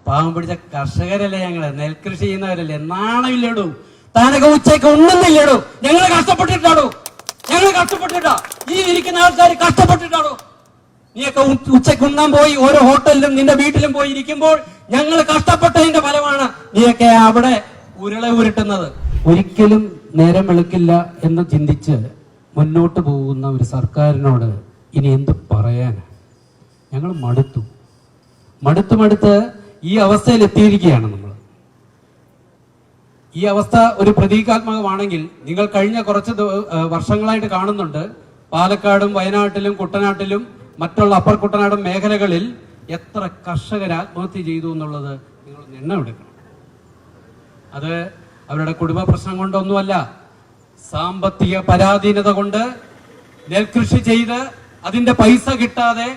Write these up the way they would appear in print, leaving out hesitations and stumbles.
പാവം പിടിച്ച കർഷകരല്ലേ ഞങ്ങള്, നെൽകൃഷി ചെയ്യുന്നവരല്ലേ, നാണമില്ലടൂ. താനൊക്കെ ഉച്ചയ്ക്ക് ഉണ്ണുന്നില്ലടൂ. ഞങ്ങൾ കഷ്ടപ്പെട്ടിട്ടാടൂ, ഞങ്ങൾ കഷ്ടപ്പെട്ടിട്ടാ. ഈ ഇരിക്കുന്ന ആൾക്കാർ കഷ്ടപ്പെട്ടിട്ടാടൂ. നീയൊക്കെ ഉച്ചയ്ക്ക് ഉണ്ണാൻ പോയി ഓരോ ഹോട്ടലിലും നിന്റെ വീട്ടിലും പോയി ഇരിക്കുമ്പോൾ ഞങ്ങൾ കഷ്ടപ്പെട്ടതിന്റെ ഫലമാണ് നീയൊക്കെ അവിടെ ഉരുട്ടുന്നത്. ഒരിക്കലും നേരം വെളുക്കില്ല എന്ന് ചിന്തിച്ച് മുന്നോട്ട് പോകുന്ന ഒരു സർക്കാരിനോട് ഇനി എന്ത് പറയാനാ? ഞങ്ങൾ മടുത്ത് ഈ അവസ്ഥയിൽ എത്തിയിരിക്കുകയാണ് നമ്മൾ. ഈ അവസ്ഥ ഒരു പ്രതീകാത്മകമാണെങ്കിൽ നിങ്ങൾ കഴിഞ്ഞ കുറച്ച് വർഷങ്ങളായിട്ട് കാണുന്നുണ്ട്, പാലക്കാടും വയനാട്ടിലും കുട്ടനാട്ടിലും മറ്റുള്ള അപ്പർ കുട്ടനാടൻ മേഖലകളിൽ എത്ര കർഷകർ ആത്മഹത്യ ചെയ്തു എന്നുള്ളത് നിങ്ങൾ എണ്ണമെടുക്കണം. അത് അവരുടെ കുടുംബ പ്രശ്നം കൊണ്ടൊന്നുമല്ല, സാമ്പത്തിക പരാധീനത കൊണ്ട് നെൽകൃഷി ചെയ്ത് അതിന്റെ പൈസ കിട്ടാതെ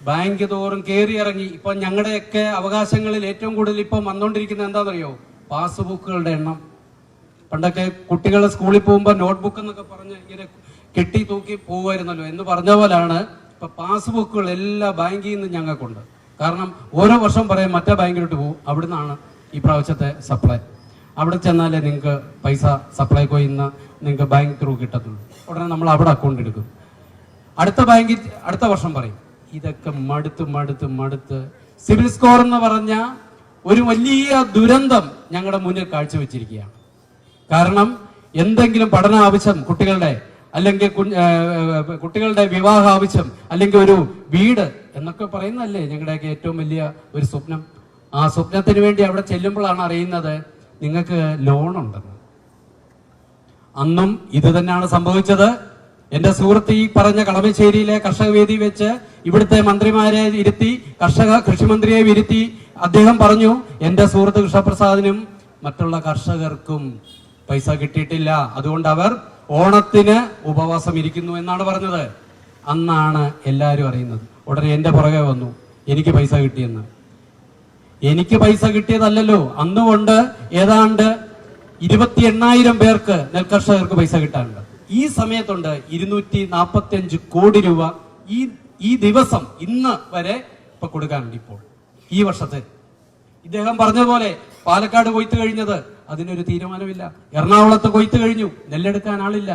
ബാങ്ക് തോറും കയറിയിറങ്ങി. ഇപ്പൊ ഞങ്ങളുടെയൊക്കെ അവകാശങ്ങളിൽ ഏറ്റവും കൂടുതൽ ഇപ്പം വന്നുകൊണ്ടിരിക്കുന്നത് എന്താണെന്നറിയോ? പാസ്ബുക്കുകളുടെ എണ്ണം. പണ്ടൊക്കെ കുട്ടികൾ സ്കൂളിൽ പോകുമ്പോൾ നോട്ട്ബുക്ക് എന്നൊക്കെ പറഞ്ഞ് ഇങ്ങനെ കെട്ടി തൂക്കി പോകുമായിരുന്നല്ലോ എന്ന് പറഞ്ഞ പോലാണ് ഇപ്പൊ പാസ്ബുക്കുകൾ എല്ലാ ബാങ്കിൽ നിന്നും ഞങ്ങൾക്കുണ്ട്. കാരണം ഓരോ വർഷം പറയും മറ്റേ ബാങ്കിലോട്ട് പോകും, അവിടുന്നാണ് ഈ പ്രാവശ്യത്തെ സപ്ലൈ. അവിടെ ചെന്നാലേ നിങ്ങൾക്ക് പൈസ സപ്ലൈകോ ഇന്ന് നിങ്ങൾക്ക് ബാങ്ക് ത്രൂ കിട്ടത്തുള്ളൂ. ഉടനെ നമ്മൾ അവിടെ അക്കൗണ്ട് എടുക്കും. അടുത്ത ബാങ്കിൽ അടുത്ത വർഷം പറയും. ഇതൊക്കെ മടുത്ത് സിവിൽ സ്കോർ എന്ന് പറഞ്ഞ ഒരു വലിയ ദുരന്തം ഞങ്ങളുടെ മുന്നിൽ കാഴ്ചവെച്ചിരിക്കുകയാണ്. കാരണം എന്തെങ്കിലും പഠന ആവശ്യം കുട്ടികളുടെ, അല്ലെങ്കിൽ കുട്ടികളുടെ വിവാഹ ആവശ്യം, അല്ലെങ്കിൽ ഒരു വീട് എന്നൊക്കെ പറയുന്നതല്ലേ ഞങ്ങളുടെയൊക്കെ ഏറ്റവും വലിയ ഒരു സ്വപ്നം. ആ സ്വപ്നത്തിന് വേണ്ടി അവിടെ ചെല്ലുമ്പോഴാണ് അറിയുന്നത് നിങ്ങൾക്ക് ലോണുണ്ടെന്ന്. അന്നും ഇത് തന്നെയാണ് സംഭവിച്ചത്. എന്റെ സുഹൃത്ത് ഈ പറഞ്ഞ കളമശ്ശേരിയിലെ കർഷക വേദി വെച്ച് ഇവിടുത്തെ മന്ത്രിമാരെ ഇരുത്തി, കൃഷിമന്ത്രിയെ ഇരുത്തി അദ്ദേഹം പറഞ്ഞു, എന്റെ സുഹൃത്ത് കൃഷ്ണപ്രസാദിനും മറ്റുള്ള കർഷകർക്കും പൈസ കിട്ടിയിട്ടില്ല, അതുകൊണ്ട് അവർ ഓണത്തിന് ഉപവാസം ഇരിക്കുന്നു എന്നാണ് പറഞ്ഞത്. അന്നാണ് എല്ലാവരും അറിയുന്നത്. ഉടനെ എന്റെ പുറകെ വന്നു, എനിക്ക് പൈസ കിട്ടിയെന്ന്. എനിക്ക് പൈസ കിട്ടിയതല്ലല്ലോ, അന്നുകൊണ്ട് ഏതാണ്ട് 28,000 പേർക്ക് നെൽകർഷകർക്ക് പൈസ കിട്ടാനുണ്ട്. ഈ സമയത്തുണ്ട് 245 കോടി രൂപ ഈ ദിവസം ഇന്ന് വരെ ഇപ്പൊ കൊടുക്കാനുണ്ട്. ഇപ്പോൾ ഈ വർഷത്തെ ഇദ്ദേഹം പറഞ്ഞതുപോലെ പാലക്കാട് കൊയ്ത്ത് കഴിഞ്ഞത്, അതിനൊരു തീരുമാനമില്ല. എറണാകുളത്ത് കൊയ്ത്ത് കഴിഞ്ഞു, നെല്ലെടുക്കാൻ ആളില്ല.